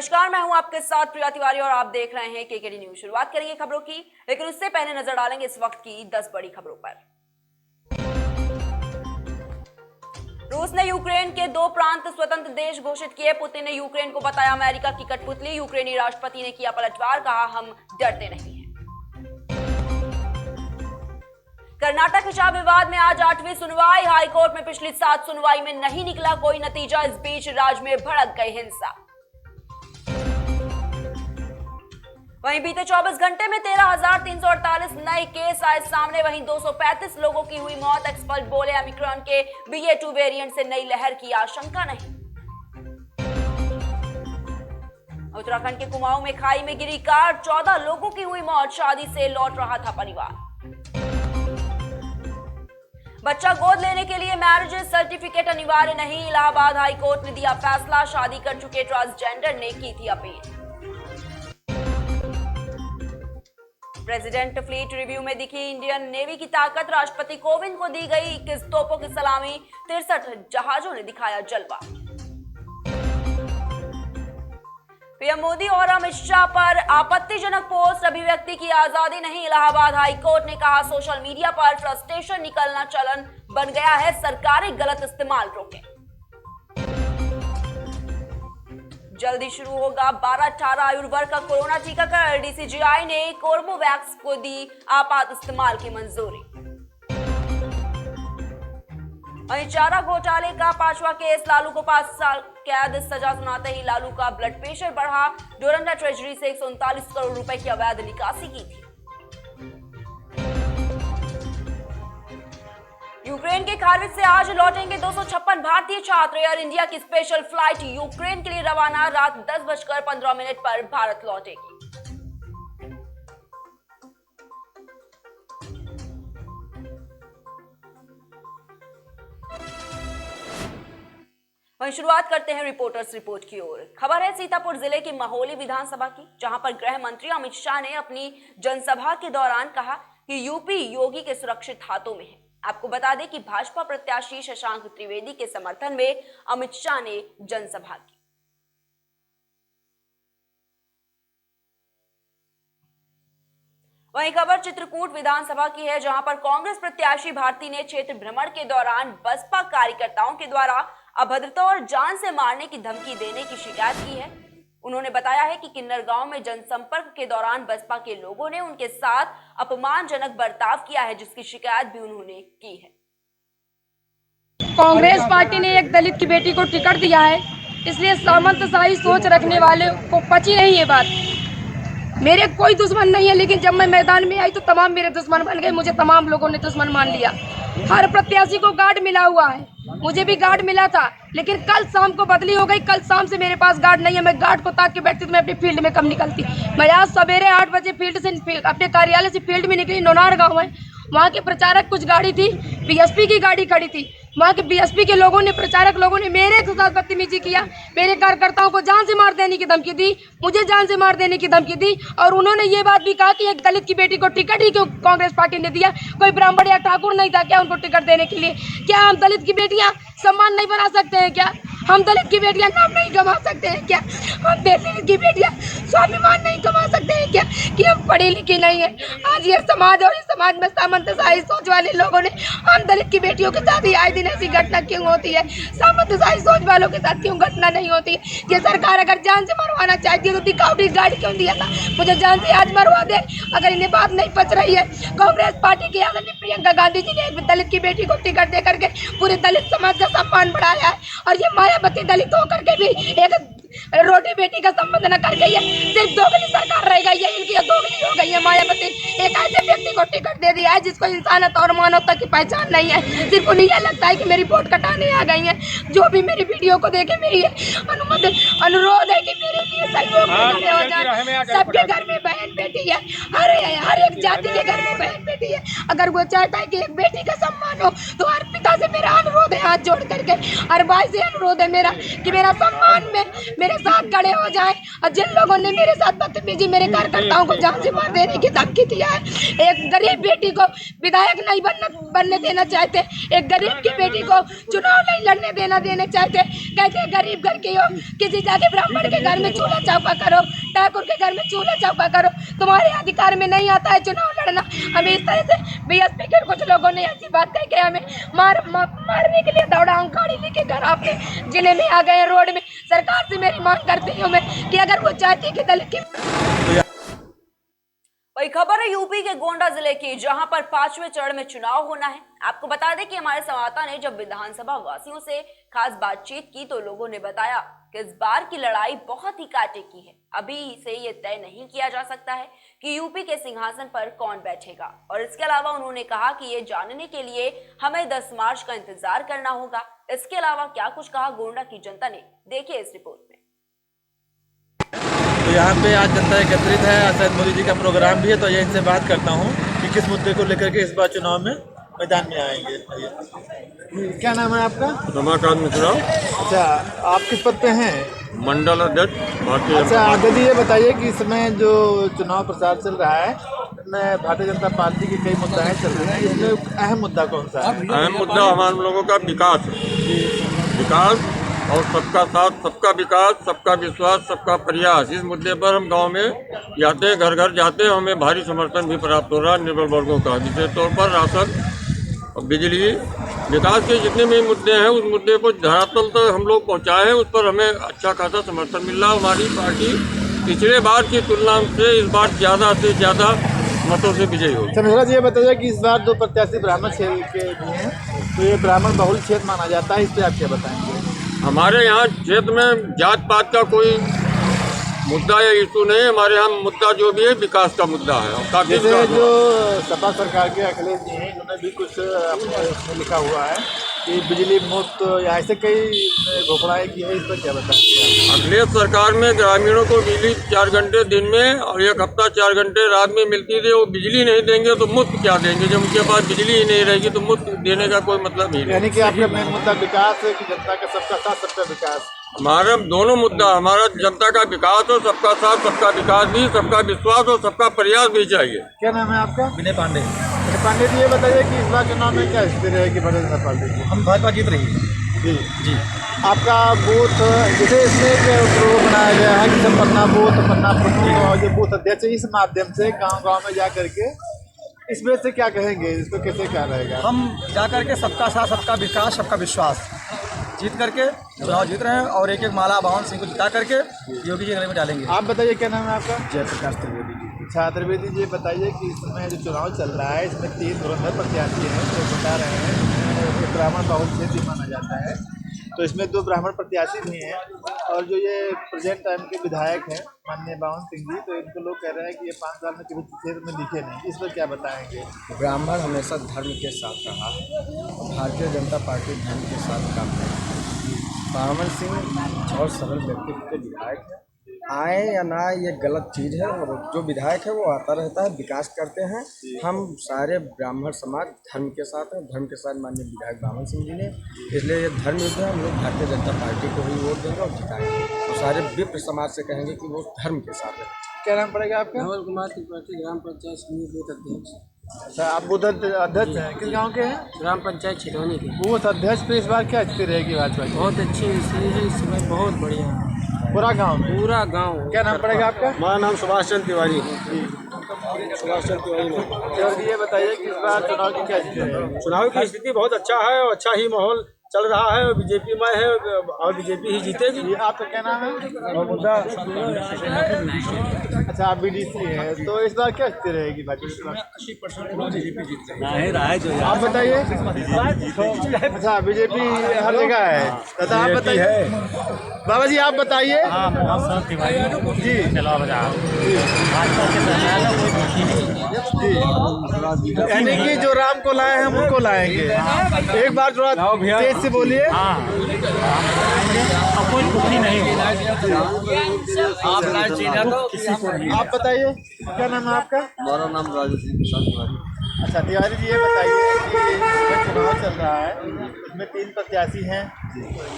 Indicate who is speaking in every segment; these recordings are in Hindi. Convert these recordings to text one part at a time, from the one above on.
Speaker 1: नमस्कार, मैं हूं आपके साथ प्रिया तिवारी और आप देख रहे हैं केकेडी न्यूज। शुरुआत करेंगे खबरों की, लेकिन उससे पहले नजर डालेंगे इस वक्त की 10 बड़ी खबरों पर। रूस ने यूक्रेन के 2 प्रांत स्वतंत्र देश घोषित किए। पुतिन ने यूक्रेन को बताया अमेरिका की कठपुतली। यूक्रेनी राष्ट्रपति ने किया पलटवार, कहा हम डरते नहीं हैं। कर्नाटक हिजाब विवाद में आज 8वीं सुनवाई। हाईकोर्ट में पिछली 7 सुनवाई में नहीं निकला कोई नतीजा। इस बीच राज्य में भड़क गई हिंसा। वहीं बीते 24 घंटे में 13,348 नए केस आए सामने। वहीं 235 लोगों की हुई मौत। एक्सपर्ट बोले ओमिक्रॉन के BA.2 वेरिएंट से नई लहर की आशंका नहीं। उत्तराखंड के कुमाऊं में खाई में गिरी कार, 14 लोगों की हुई मौत। शादी से लौट रहा था परिवार। बच्चा गोद लेने के लिए मैरिज सर्टिफिकेट अनिवार्य नहीं। इलाहाबाद हाईकोर्ट ने दिया फैसला। शादी कर चुके ट्रांसजेंडर ने की थी अपील। प्रेसिडेंट फ्लीट रिव्यू में दिखी इंडियन नेवी की ताकत। राष्ट्रपति कोविंद को दी गई 21 तोपों की सलामी। 63 जहाजों ने दिखाया जलवा। पीएम मोदी और अमित शाह पर आपत्तिजनक पोस्ट। अभिव्यक्ति की आजादी नहीं। इलाहाबाद हाईकोर्ट ने कहा सोशल मीडिया पर फ्रस्ट्रेशन निकलना चलन बन गया है, सरकारें गलत इस्तेमाल रोकें। जल्दी शुरू होगा 12-18 आयु वर्ग का कोरोना टीकाकरण। DCGI ने कोर्बोवैक्स को दी आपात इस्तेमाल की मंजूरी। वहीं चारा घोटाले का 5वां केस। लालू को 5 साल कैद सजा सुनाते ही लालू का ब्लड प्रेशर बढ़ा। डोरंडा ट्रेजरी से 139 करोड़ रुपए की अवैध निकासी की थी। यूक्रेन के खार्किव से आज लौटेंगे 256 भारतीय छात्र। एयर इंडिया की स्पेशल फ्लाइट यूक्रेन के लिए रवाना। रात 10:15 पर भारत लौटेगी। वहीं शुरुआत करते हैं रिपोर्टर्स रिपोर्ट की ओर। खबर है सीतापुर जिले की महोली विधानसभा की, जहां पर गृह मंत्री अमित शाह ने अपनी जनसभा के दौरान कहा कि यूपी योगी के सुरक्षित हाथों में है। आपको बता दें कि भाजपा प्रत्याशी शशांक त्रिवेदी के समर्थन में अमित शाह ने जनसभा की। वहीं खबर चित्रकूट विधानसभा की है, जहां पर कांग्रेस प्रत्याशी भारती ने क्षेत्र भ्रमण के दौरान बसपा कार्यकर्ताओं के द्वारा अभद्रता और जान से मारने की धमकी देने की शिकायत की है। उन्होंने बताया है कि किन्नर गांव में जनसंपर्क के दौरान बसपा के लोगों ने उनके साथ अपमानजनक बर्ताव किया है, जिसकी शिकायत भी उन्होंने की है।
Speaker 2: कांग्रेस पार्टी ने एक दलित की बेटी को टिकट दिया है, इसलिए सामंतशाही सोच रखने वाले को पची नहीं ये बात। मेरे कोई दुश्मन नहीं है, लेकिन जब मैं मैदान में आई तो तमाम मेरे दुश्मन बन गए। मुझे तमाम लोगों ने दुश्मन मान लिया। हर प्रत्याशी को गार्ड मिला हुआ है, मुझे भी गार्ड मिला था, लेकिन कल शाम को बदली हो गई। कल शाम से मेरे पास गार्ड नहीं है। मैं गार्ड को ताक के बैठती तो मैं अपनी फील्ड में कम निकलती। मैं आज सवेरे 8 बजे फील्ड से अपने कार्यालय से फील्ड में निकली। नोनार गाँव है, वहाँ के प्रचारक कुछ गाड़ी थी, BSP की गाड़ी खड़ी थी। वहाँ के BSP के लोगों ने, प्रचारक लोगों ने मेरे साथ बदतमीजी किया। मेरे कार्यकर्ताओं को जान से मार देने की धमकी दी, मुझे जान से मार देने की धमकी दी। और उन्होंने ये बात भी कहा कि एक दलित की बेटी को टिकट ही क्यों कांग्रेस पार्टी ने दिया, कोई ब्राह्मण या ठाकुर नहीं था क्या उनको टिकट देने के लिए? क्या हम दलित की बेटियां सम्मान नहीं बना सकते हैं क्या? हम दलित की बेटियां नाम नहीं कमा सकते हैं क्या? हम दलित की बेटियां स्वाभिमान नहीं कमा सकते हैं क्या कि हम पढ़ी लिखी नहीं है? आज ये समाज और इस समाज में सामंतशाही सोच वाले लोगों ने हम दलित की बेटियों के साथ ही आए दिन ऐसी घटना क्यों होती है? सामंतशाही सोच वालों के साथ क्यों घटना नहीं होती? ये सरकार अगर जान से मरवाना चाहती है तो दिखावटी गाड़ी क्यों दिया था? मुझे जान से आज मरवा दे। अगर इन्हें बात नहीं पच रही है, कांग्रेस पार्टी की आदरणीय प्रियंका गांधी जी ने एक दलित की बेटी को टिकट दे करके पूरे दलित समाज का सम्मान बढ़ाया है। और ये मायावती दलित होकर के भी एक रोटी बेटी का संबंध न करके ये सिर्फ दोगली सरकार रह गई है। इनकी दोगली हो गई है। मायावती एक ऐसे व्यक्ति को टिकट दे दिया है जिसको इंसानियत और मानवता की पहचान नहीं है। सिर्फ उन्हें यह लगता है कि मेरी वोट कटाने आ गई है। जो भी मेरी वीडियो को देखे, मेरी अनुरोध है कि मेरे लिए सहयोग हो जाए। सबके घर में बहन बेटी है, हर एक जाति के घर में बहन बेटी है। अगर वो चाहता है कि एक बेटी का सम्मान हो तो हर पिता से मेरा अनुरोध है, हाथ जोड़ करके और भाई से अनुरोध है मेरा कि मेरा सम्मान में मेरे साथ खड़े हो जाए। और जिन लोगों ने मेरे साथ बदतमीजी मेरे कार्यकर्ताओं को जान से मार देने की धमकी दिया है, एक गरीब बेटी को विधायक नहीं बनने देना चाहते, एक गरीब की बेटी को चुनाव नहीं लड़ने देना चाहते। कहते हैं गरीब घर की हो, किसी जाके ब्राह्मण के घर में चूल्हा चौका करो, ठाकुर के घर में चूल्हा चौका करो, तुम्हारे अधिकार में नहीं आता है चुनाव लड़ना। हमें इस तरह से बीएसपी के कुछ लोगों ने ऐसी बात कही कि हमें मारने के लिए दौड़ा, हम गाड़ी लेके घर अपने जिले में आ गए रोड में। सरकार से मेरी मांग करती हूँ मैं कि अगर वो चाहती कि दलित की।
Speaker 1: वही खबर है यूपी के गोंडा जिले की, जहां पर 5वें चरण में चुनाव होना है। आपको बता दें कि हमारे संवाददाता ने जब विधानसभा वासियों से खास बातचीत की तो लोगों ने बताया कि इस बार की लड़ाई बहुत ही कांटे की है। अभी से ये तय नहीं किया जा सकता है कि यूपी के सिंहासन पर कौन बैठेगा। और इसके अलावा उन्होंने कहा कि ये जानने के लिए हमें 10 मार्च का इंतजार करना होगा। इसके अलावा क्या कुछ कहा गोंडा की जनता ने, देखिए इस रिपोर्ट में।
Speaker 3: तो यहाँ पे आज जनता एकत्रित है, शायद मोदी जी का प्रोग्राम भी है, तो ये इनसे बात करता हूँ कि किस मुद्दे को लेकर के इस बार चुनाव में मैदान में आएंगे। क्या नाम है आपका?
Speaker 4: रमाकांत मिश्रा।
Speaker 3: अच्छा, आप किस पद पे हैं?
Speaker 4: मंडल अध्यक्ष भारतीय।
Speaker 3: अच्छा, यदि ये बताइए कि इस समय जो चुनाव प्रचार चल रहा है इसमें भारतीय जनता पार्टी के कई मुद्दे चल रहे हैं, इसमें अहम मुद्दा कौन सा है?
Speaker 4: अहम मुद्दा हमारे लोगों का विकास है। विकास और सबका साथ, सबका विकास, सबका विश्वास, सबका प्रयास। इस मुद्दे पर हम गांव में जाते हैं, घर घर जाते हैं, हमें भारी समर्थन भी प्राप्त हो रहा है निर्बल वर्गों का। विशेष तौर पर राशन और बिजली, विकास के जितने भी मुद्दे हैं उस मुद्दे को धरातल तक हम लोग पहुँचाए हैं, उस पर हमें अच्छा खासा समर्थन मिल रहा है। हमारी पार्टी पिछले बार की तुलना से इस बार ज़्यादा से ज़्यादा मतों से विजयी होगी।
Speaker 3: मिश्रा जी, ये बताइए कि इस बार दो प्रत्याशी ब्राह्मण क्षेत्र के भी हैं, तो ये ब्राह्मण बहुल क्षेत्र माना जाता है, इस पर आप क्या बताएंगे?
Speaker 4: हमारे यहाँ क्षेत्र में जात पात का कोई मुद्दा या इशू नहीं है। हमारे यहाँ मुद्दा जो भी है विकास का मुद्दा है और काफी
Speaker 3: जैसे जो सपा सरकार के अखिलेश जी हैं, इन्होंने भी कुछ अपने उसमें लिखा हुआ है कि बिजली मुफ्त या ऐसे कई घोषणाएं की है, इस पर क्या बताएंगे?
Speaker 4: अखिलेश सरकार में ग्रामीणों को बिजली 4 घंटे दिन में और 1 हफ्ता 4 घंटे रात में मिलती थी। वो बिजली नहीं देंगे तो मुफ्त क्या देंगे? जब उनके पास बिजली ही नहीं रहेगी तो मुफ्त देने का कोई मतलब ही नहीं।
Speaker 3: यानी कि आपका मेन मुद्दा विकास है कि जनता का सबका साथ सबका विकास?
Speaker 4: हमारा दोनों मुद्दा, हमारा जनता का विकास हो, सबका साथ सबका विकास भी, सबका विश्वास और सबका प्रयास भी चाहिए।
Speaker 3: क्या नाम है आपका? विनय पांडे। पांडे जी, ये बताइए कि इस बार चुनाव में क्या स्थिति रहेगी भारतीय जनता पार्टी की?
Speaker 5: हम भाजपा जीत रही है।
Speaker 3: जी जी। आपका बूथ, जैसे इसमें एक प्रो बनाया गया है कि सब पन्ना बूथ, पन्ना प्रमुख और जो बूथ अध्यक्ष, इस माध्यम से गांव-गांव में जा करके इसमें से क्या कहेंगे, इसको कैसे क्या रहेगा?
Speaker 5: हम जा करके सबका साथ, सबका विकास, सबका विश्वास जीत करके चुनाव जीत रहे हैं और एक एक माला बावन सिंह को जिता करके योगी जी गले में डालेंगे।
Speaker 3: आप बताइए क्या नाम है आपका?
Speaker 5: जयप्रकाश त्रिवेदी जी।
Speaker 3: अच्छा, त्रिवेदी जी, बताइए कि इस समय जो चुनाव चल रहा है इसमें 3 धुरंधर प्रत्याशी हैं, तो बता रहे हैं ब्राह्मण बहुल क्षेत्र माना जाता है, तो इसमें 2 ब्राह्मण प्रत्याशी भी हैं और जो ये प्रेजेंट टाइम के विधायक हैं माननीय बावन सिंह जी, तो इनको लोग कह रहे हैं कि ये 5 साल में किसी क्षेत्र में दिखे नहीं, इस पर क्या बताएंगे?
Speaker 5: ब्राह्मण हमेशा धर्म के साथ रहा है और भारतीय जनता पार्टी धर्म के साथ काम करती है। बावन सिंह बहुत सरल व्यक्तित्व के विधायक हैं, आए या ना आए ये गलत चीज़ है। और जो विधायक है वो आता रहता है, विकास करते हैं। हम सारे ब्राह्मण समाज धर्म के साथ हैं, धर्म के साथ माननीय विधायक बावन सिंह जी ने, इसलिए ये धर्म युद्ध है। हम लोग भारतीय जनता पार्टी को ही वोट देंगे और जिताएंगे। तो सारे विप्र समाज से कहेंगे कि वो धर्म के साथ है।
Speaker 3: क्या नाम पड़ेगा आपका?
Speaker 6: धवल कुमार त्रिपाठी, ग्राम पंचायत समिति बूथ अध्यक्ष।
Speaker 3: अच्छा, आप बूथ अध्यक्ष हैं, किस गांव के हैं?
Speaker 6: ग्राम पंचायत छिटौनी के।
Speaker 3: बूथ अध्यक्ष पे इस बार क्या स्थिति रहेगी भाजपा की?
Speaker 6: बहुत अच्छी स्थिति है इस समय, बहुत बढ़िया है।
Speaker 3: पूरा गांव?
Speaker 6: पूरा गांव।
Speaker 3: क्या नाम पड़ेगा आपका?
Speaker 5: हमारा नाम सुभाष चंद्र तिवारी।
Speaker 3: सुभाष चंद्र तिवारी। ये बताइए कि इस बार चुनाव की क्या स्थिति है?
Speaker 5: चुनाव की स्थिति बहुत अच्छा है और अच्छा ही माहौल चल रहा है और बीजेपी में है और बीजेपी ही जीतेगी।
Speaker 3: आपका क्या नाम है? मुद्दा। अच्छा, आप बीडीसी हैं, तो इस बार क्या स्थिति रहेगी भाजपा?
Speaker 5: 80% बीजेपी जीतेगी।
Speaker 3: आप बताइए। अच्छा, बीजेपी हर जगह है, तथा आप बताइए। बाबा जी, आप बताइए। जी जी, यानी कि जो राम को लाए हैं हम उनको लाएंगे। एक बार थोड़ा तेज से बोलिए।
Speaker 7: कोई कुछ नहीं होगा।
Speaker 3: आप बताइए, क्या नाम है आपका?
Speaker 4: हमारा नाम राजू सिंह प्रसाद तिवारी।
Speaker 3: अच्छा, तिवारी जी, ये बताइए कि चुनाव चल रहा है, इसमें 3 प्रत्याशी हैं,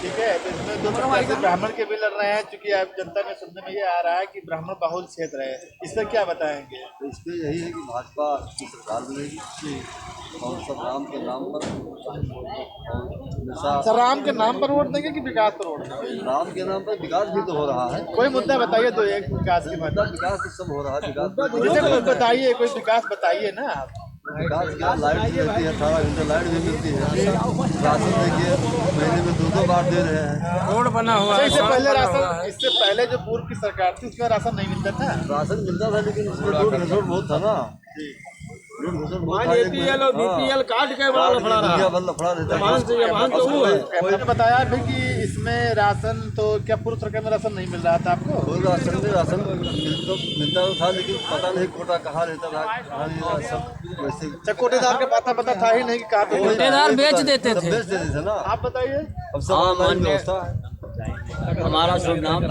Speaker 3: ठीक है। तो इसमें 2 प्रत्याशी ब्राह्मण के भी लड़ रहे हैं, क्योंकि अब जनता में सुनने में ये आ रहा है कि ब्राह्मण बाहुल क्षेत्र है। इस पर क्या बताएंगे?
Speaker 7: तो इस पर यही है कि भाजपा की सरकार बनेगी और सब राम के नाम पर हमेशा
Speaker 3: अच्छा, राम के नाम पर वोट देंगे कि विकास पर वोट देंगे?
Speaker 7: राम के नाम पर विकास भी तो हो रहा है।
Speaker 3: कोई मुद्दा बताइए तो एक विकास के मतलब।
Speaker 7: विकास तो सब हो रहा है। विकास
Speaker 3: जैसे कोई बताइए, कोई विकास बताइए ना आप।
Speaker 7: विकास क्या, लाइट भी मिलती है, 18 घंटे लाइट भी मिलती है। राशन देखिए महीने में 2 बार दे रहे हैं।
Speaker 6: रोड बना हुआ है।
Speaker 3: इससे पहले जो पूर्व की सरकार थी उसमें राशन नहीं मिलता था।
Speaker 7: राशन मिलता था लेकिन उसमें लूट घसोट बहुत था ना। लूट घसोट बहुत था।
Speaker 6: APL और BPL काट के बड़ा लफड़ा रहा।
Speaker 7: लफड़ा देता
Speaker 3: कोई ने बताया भी कि इसमें राशन तो क्या पूर्व सरकार में राशन नहीं मिल रहा था आपको?
Speaker 7: राशन मिलता तो था लेकिन पता नहीं कोटा कहाँ रहता था, कहाँ नहीं रहा, सब वैसे।
Speaker 3: अच्छा, कोटेदार का पता था ही नहीं कि कहाँ पे।
Speaker 6: कोटेदार बेच देते थे।
Speaker 7: बेच देते थे ना।
Speaker 3: आप बताइए।
Speaker 7: अब सब ऑनलाइन व्यवस्था है।
Speaker 8: हमारा शुभ नाम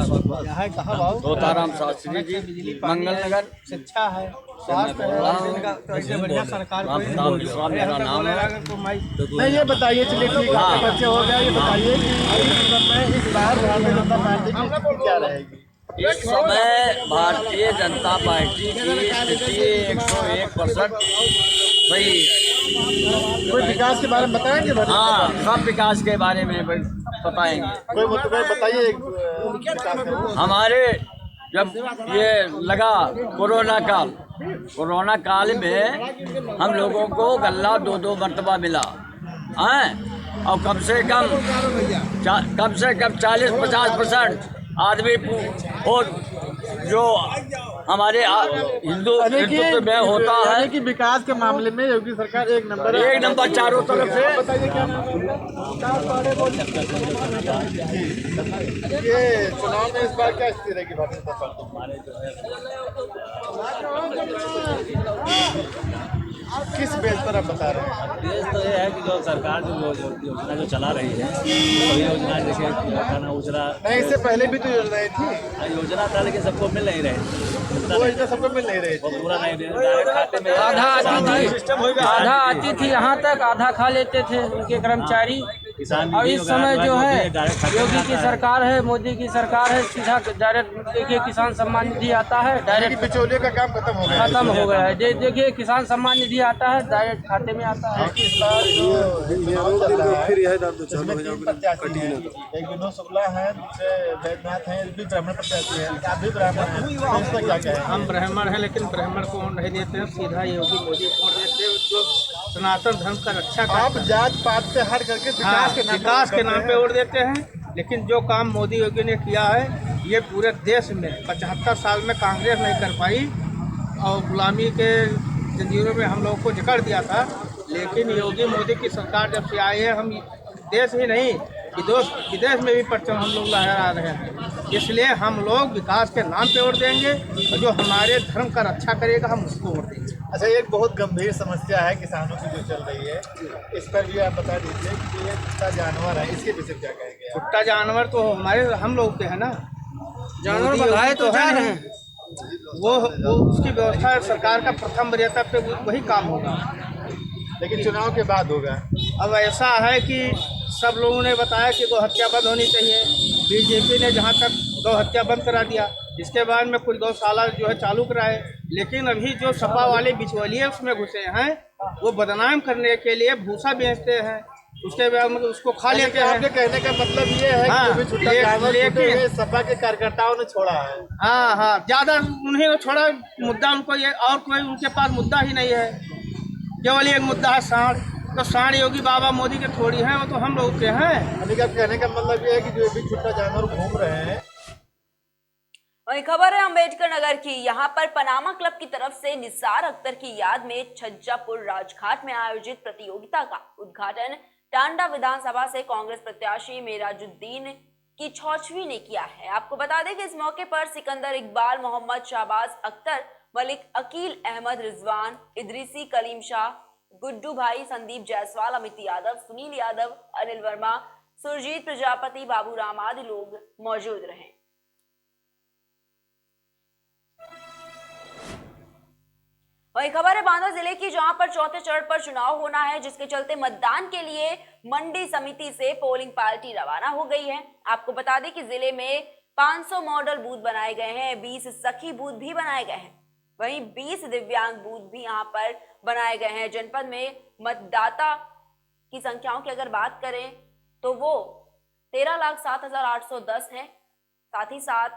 Speaker 3: कहाँ
Speaker 8: तोताराम शास्त्री जी, मंगल नगर।
Speaker 6: शिक्षा है,
Speaker 8: स्वास्थ्य है,
Speaker 6: बढ़िया सरकार
Speaker 8: मेरा नाम है।
Speaker 3: नहीं, ये बताइए, चलिए ठीक है, आपके बच्चे हो गया, ये बताइए कि इस बार भारतीय जनता पार्टी की स्थिति क्या रहेगी?
Speaker 8: इस समय भारतीय जनता पार्टी की स्थिति 101% सही है।
Speaker 3: कोई विकास के बारे में बताएंगे?
Speaker 8: हाँ, सब विकास के बारे में बताएंगे।
Speaker 3: कोई मुद्दा बताइए विकास का।
Speaker 8: हमारे जब ये लगा कोरोना काल में हम लोगों को गल्ला 2 मरतबा मिला है, और कम से कम 40-50% आदमी और जो हमारे हिंदुत्व में होता है।
Speaker 3: यानी कि विकास के मामले में योगी सरकार एक नंबर
Speaker 8: चारों तरफ से।
Speaker 3: बताइए क्या नाम है? ये चुनाव में इस बार क्या स्थिति रहेगी भारतीय जनता पार्टी? किस बेस पर आप बता रहे हैं?
Speaker 9: बेस तो ये है कि जो सरकार जो योजना जो चला रही है, सभी योजना जैसे खाना उजरा,
Speaker 3: नहीं, इससे पहले भी तो योजनाएं थी।
Speaker 9: योजना था लेकिन सबको मिल नहीं रही।
Speaker 3: वो योजना सबको मिल नहीं रही थी।
Speaker 9: पूरा नहीं डायरेक्ट खाते में
Speaker 6: आधा आती थी यहाँ तक, आधा खा लेते थे उनके कर्मचारी।
Speaker 9: किसान
Speaker 6: और इस समय जो है योगी की सरकार है, मोदी की सरकार है, सीधा डायरेक्ट देखिए किसान सम्मान निधि आता है, डायरेक्ट
Speaker 3: बिचौलियों का काम खत्म हो गया है।
Speaker 6: देखिए किसान सम्मान निधि आता है, डायरेक्ट खाते में आता है।
Speaker 3: इस बार जो चुनाव चल रहा है इसमें 3 प्रत्याशी हैं। एक विनोद शुक्ला है, दूसरे वैद्यनाथ हैं, भी ब्राह्मण प्रत्याशी है। आप भी ब्राह्मण हैं, तो इसका क्या कहें?
Speaker 6: हम ब्राह्मण हैं लेकिन ब्राह्मण को वोट नहीं देते हैं, सीधा योगी मोदी को वोट देते हैं, जो सनातन धर्म का रक्षा
Speaker 3: आप जात पात से हट करके
Speaker 6: विकास के नाम पे वोट देते हैं। लेकिन जो काम मोदी योगी ने किया है, ये पूरे देश में 75 साल में कांग्रेस नहीं कर पाई और गुलामी के जंजीरों में हम लोगों को जकड़ दिया था। लेकिन योगी मोदी की सरकार जब से आई है, हम देश ही नहीं विदेश में भी परचम हम लोग लहरा रहे हैं। इसलिए हम लोग विकास के नाम पे वोट देंगे और जो हमारे धर्म का रक्षा करेगा हम उसको वोट देंगे।
Speaker 3: अच्छा, एक बहुत गंभीर समस्या है किसानों की जो चल रही है, इस पर भी आप बता दीजिए कि ये कुत्ता जानवर है, इसके विषय क्या कहेंगे?
Speaker 6: कुत्ता जानवर तो हम लोग के है ना,
Speaker 2: जानवर बताए तो जा रहे हैं।
Speaker 6: वो उसकी व्यवस्था सरकार का प्रथम वरीयता पे वही काम होगा,
Speaker 3: लेकिन चुनाव के बाद होगा।
Speaker 6: अब ऐसा है कि सब लोगों ने बताया कि गौ हत्या बंद होनी चाहिए। बीजेपी ने जहाँ तक गौ हत्या बंद करा दिया, इसके बाद में कुछ गौशाला जो है चालू कराए। लेकिन अभी जो सपा वाले बिचौलिए उसमें घुसे हैं, वो बदनाम करने के लिए भूसा बेचते हैं, उसके बाद मतलब उसको खा लेते हैं।
Speaker 3: आपके कहने का मतलब ये है कि जो भी छुट्टा जानवर छूटे हुए सपा के कार्यकर्ताओं ने छोड़ा है।
Speaker 6: हाँ, ज्यादा उन्हीं ने छोड़ा। मुद्दा उनको ये और कोई उनके पास मुद्दा ही नहीं है, केवल एक मुद्दा है सांड। तो सांड योगी बाबा मोदी के थोड़ी हैं, वो तो हम लोग के हैं।
Speaker 3: यानी कि आप कहने का मतलब ये है कि जो भी छुट्टा जानवर घूम रहे हैं।
Speaker 1: वही खबर है अम्बेडकर नगर की। यहाँ पर पनामा क्लब की तरफ से निसार अख्तर की याद में छज्जापुर राजघाट में आयोजित प्रतियोगिता का उद्घाटन टांडा विधानसभा से कांग्रेस प्रत्याशी मेराजुद्दीन की छौछवी ने किया है। आपको बता दें कि इस मौके पर सिकंदर इकबाल, मोहम्मद शाहबाज अख्तर, मलिक अकील अहमद, रिजवान इदरीसी, कलीम शाह, गुड्डू भाई, संदीप जायसवाल, अमित यादव, सुनील यादव, अनिल वर्मा, सुरजीत प्रजापति, बाबूराम आदि लोग मौजूद रहे। वही खबर है बांदा जिले की, जहां पर चौथे चरण पर चुनाव होना है, जिसके चलते मतदान के लिए मंडी समिति से पोलिंग पार्टी रवाना हो गई है। आपको बता दें कि जिले में 500 मॉडल बूथ बनाए गए हैं, 20 सखी बूथ भी बनाए गए हैं, वहीं 20 दिव्यांग बूथ भी यहां पर बनाए गए हैं। जनपद में मतदाता की संख्याओं की अगर बात करें तो वो 13,07,810 है। साथ ही साथ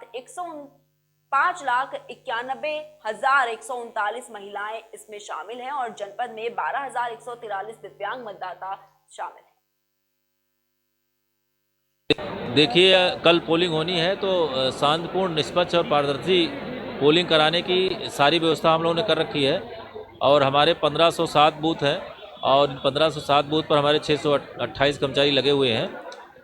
Speaker 1: 5,91,139 महिलाएं इसमें शामिल हैं और जनपद में 12,143 दिव्यांग मतदाता शामिल हैं।
Speaker 10: देखिए, कल पोलिंग होनी है तो शांतिपूर्ण, निष्पक्ष और पारदर्शी पोलिंग कराने की सारी व्यवस्था हम लोगों ने कर रखी है और हमारे 1507 बूथ हैं और 1507 बूथ पर हमारे 628 कर्मचारी लगे हुए हैं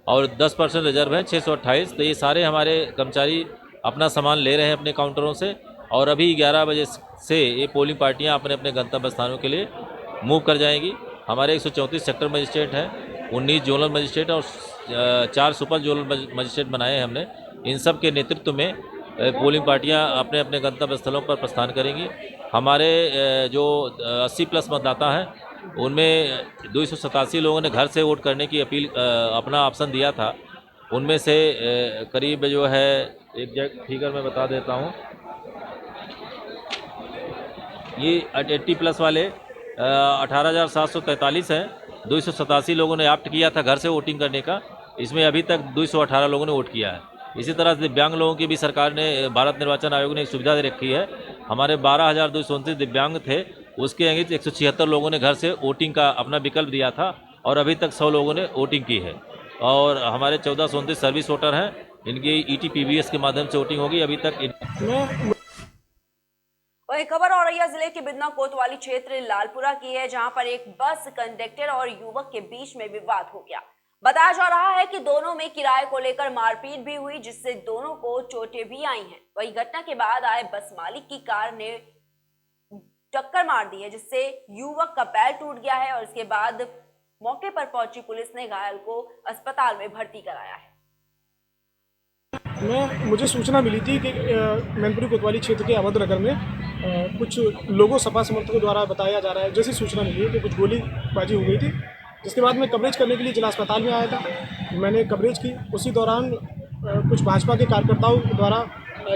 Speaker 10: और 10% रिजर्व हैं 628। तो ये सारे हमारे कर्मचारी अपना सामान ले रहे हैं अपने काउंटरों से और अभी 11 बजे से ये पोलिंग पार्टियां अपने अपने गंतव्य स्थानों के लिए मूव कर जाएंगी। हमारे 134 सेक्टर मजिस्ट्रेट हैं, 19 जोनल मजिस्ट्रेट और 4 सुपर जोनल मजिस्ट्रेट बनाए हैं हमने। इन सब के नेतृत्व में पोलिंग पार्टियां अपने अपने गंतव्य स्थलों पर प्रस्थान करेंगी। हमारे जो 80+ मतदाता हैं उनमें 287 लोगों ने घर से वोट करने की अपील अपना ऑप्शन दिया था। उनमें से करीब जो है एग्जैक्ट फिगर मैं बता देता हूँ, ये 80+ वाले 18,743 हैं। 287 लोगों ने ऑप्ट किया था घर से वोटिंग करने का, इसमें अभी तक 218 लोगों ने वोट किया है। इसी तरह से दिव्यांग लोगों की भी सरकार ने, भारत निर्वाचन आयोग ने एक सुविधा दे रखी है। हमारे 12,229 दिव्यांग थे, उसके अगेंस्ट 176 लोगों ने घर से वोटिंग का अपना विकल्प दिया था और अभी तक 100 लोगों ने वोटिंग की है। और हमारे 1429 सर्विस वोटर हैं, इनकी ETPBS के माध्यम से वोटिंग होगी। अभी तक
Speaker 1: वही खबर औरैया जिले के बिदना कोतवाली क्षेत्र लालपुरा की है, जहां पर एक बस कंडक्टर और युवक के बीच में विवाद हो गया। बताया जा रहा है कि दोनों में किराए को लेकर मारपीट भी हुई, जिससे दोनों को चोटें भी आई हैं। वही घटना के बाद आए बस मालिक की कार ने टक्कर मार दी है, जिससे युवक का पैर टूट गया है और इसके बाद मौके पर पहुंची पुलिस ने घायल को अस्पताल में भर्ती कराया है।
Speaker 11: मुझे सूचना मिली थी कि मैनपुरी कोतवाली क्षेत्र के अवध नगर में कुछ लोगों सपा समर्थकों द्वारा बताया जा रहा है, जैसी सूचना मिली है कि कुछ गोलीबाजी हो गई थी। जिसके बाद मैं कवरेज करने के लिए जिला अस्पताल में आया था, मैंने कवरेज की। उसी दौरान कुछ भाजपा के कार्यकर्ताओं द्वारा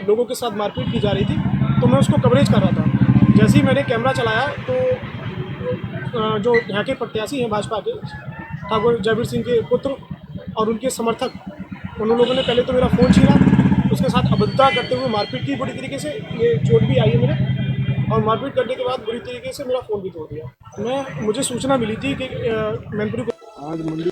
Speaker 11: लोगों के साथ मारपीट की जा रही थी, तो मैं उसको कवरेज कर रहा था। जैसे ही मैंने कैमरा चलाया तो जो यहाँ के प्रत्याशी हैं भाजपा के, ठाकुर जयवीर सिंह के पुत्र और उनके समर्थक, उन लोगों ने पहले तो मेरा फ़ोन छीना, उसके साथ अभद्रता करते हुए मारपीट की बुरी तरीके से। ये चोट भी आई है मेरे, और मारपीट करने के बाद बुरी तरीके से मेरा फ़ोन भी तोड़ दिया। मुझे सूचना मिली थी कि मैनपुरी को आज मंडी।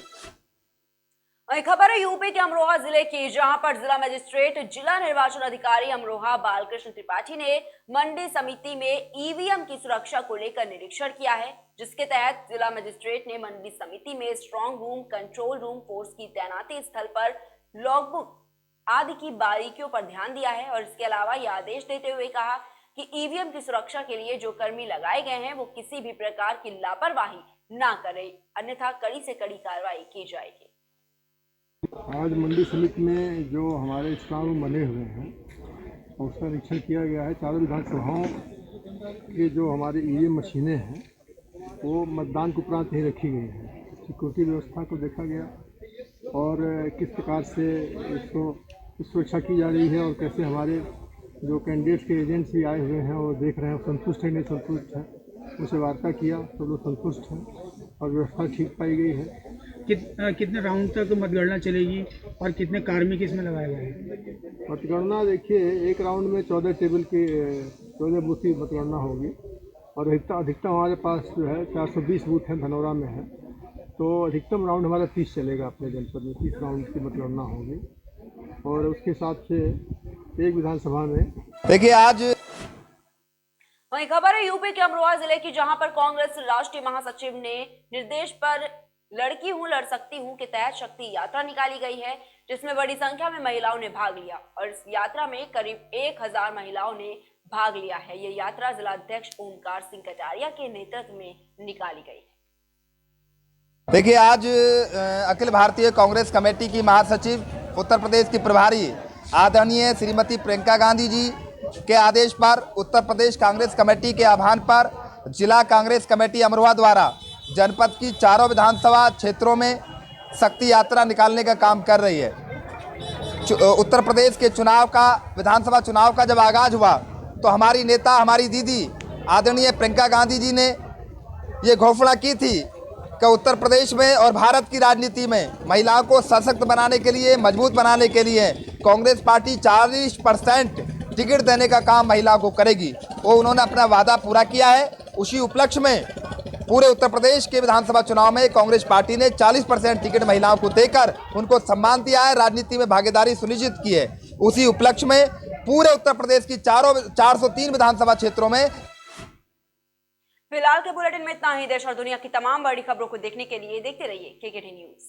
Speaker 1: वही खबर है यूपी के अमरोहा जिले की, जहां पर जिला मजिस्ट्रेट जिला निर्वाचन अधिकारी अमरोहा बालकृष्ण त्रिपाठी ने मंडी समिति में EVM की सुरक्षा को लेकर निरीक्षण किया है, जिसके तहत जिला मजिस्ट्रेट ने मंडी समिति में strong room, control room, force की तैनाती स्थल पर लॉगबुक आदि की बारीकियों पर ध्यान दिया है और इसके अलावा यह आदेश देते हुए कहा कि EVM की सुरक्षा के लिए जो कर्मी लगाए गए हैं वो किसी भी प्रकार की लापरवाही ना करें, अन्यथा कड़ी से कड़ी कार्रवाई की जाएगी।
Speaker 12: आज मंडी समिति में जो हमारे स्ट्रांग रूम बने हुए हैं उसका निरीक्षण किया गया है। चारों विधानसभाओं के जो हमारे EVM मशीनें हैं वो मतदान के उपरांत ही रखी गई हैं। सिक्योरिटी व्यवस्था को देखा गया और किस प्रकार से इसको सुरक्षा की जा रही है और कैसे हमारे जो कैंडिडेट्स के एजेंट्स भी आए हुए हैं वो देख रहे हैं, संतुष्ट है नहीं संतुष्ट है, उनसे वार्ता किया तो लोग संतुष्ट हैं और व्यवस्था ठीक पाई गई है।
Speaker 6: कितने राउंड तक मतगणना चलेगी और कितने कार्मिक इसमें लगाए गए हैं?
Speaker 12: मतगणना देखिए, एक राउंड में 14 टेबल के 14 बूथ की मतगणना होगी और अधिकतम हमारे पास जो है 420 बूथ हैं, धनौरा में है, तो अधिकतम राउंड हमारा 30 चलेगा। अपने जनपद में 30 राउंड की मतगणना होगी और उसके हिसाब से एक विधानसभा में
Speaker 13: देखिए आज।
Speaker 1: वही खबर है यूपी के अमरोहा जिले की, जहां पर कांग्रेस राष्ट्रीय महासचिव ने निर्देश पर लड़की हूं लड़ सकती हूं के तहत शक्ति यात्रा निकाली गई है, जिसमें बड़ी संख्या में महिलाओं ने भाग लिया और इस यात्रा में करीब 1000 महिलाओं ने भाग लिया है। ये यात्रा जिला अध्यक्ष ओमकार सिंह कटारिया के नेतृत्व में निकाली गई है।
Speaker 13: देखिए आज अखिल भारतीय कांग्रेस कमेटी की महासचिव, उत्तर प्रदेश की प्रभारी आदरणीय श्रीमती प्रियंका गांधी जी के आदेश पर उत्तर प्रदेश कांग्रेस कमेटी के आह्वान पर जिला कांग्रेस कमेटी अमरोहा द्वारा जनपद की चारों विधानसभा क्षेत्रों में शक्ति यात्रा निकालने का काम कर रही है। उत्तर प्रदेश के विधानसभा चुनाव का जब आगाज हुआ तो हमारी नेता, हमारी दीदी आदरणीय प्रियंका गांधी जी ने ये घोषणा की थी कि उत्तर प्रदेश में और भारत की राजनीति में महिलाओं को सशक्त बनाने के लिए, मजबूत बनाने के लिए कांग्रेस पार्टी 40% टिकट देने का काम महिलाओं को करेगी। वो उन्होंने अपना वादा पूरा किया है। उसी उपलक्ष्य में पूरे उत्तर प्रदेश के विधानसभा चुनाव में कांग्रेस पार्टी ने 40% टिकट महिलाओं को देकर उनको सम्मान दिया है, राजनीति में भागीदारी सुनिश्चित की है। उसी उपलक्ष्य में पूरे उत्तर प्रदेश की 403 विधानसभा क्षेत्रों में।
Speaker 1: फिलहाल के बुलेटिन में इतना ही। देश और दुनिया की तमाम बड़ी खबरों को देखने के लिए देखते रहिए केकेटी न्यूज।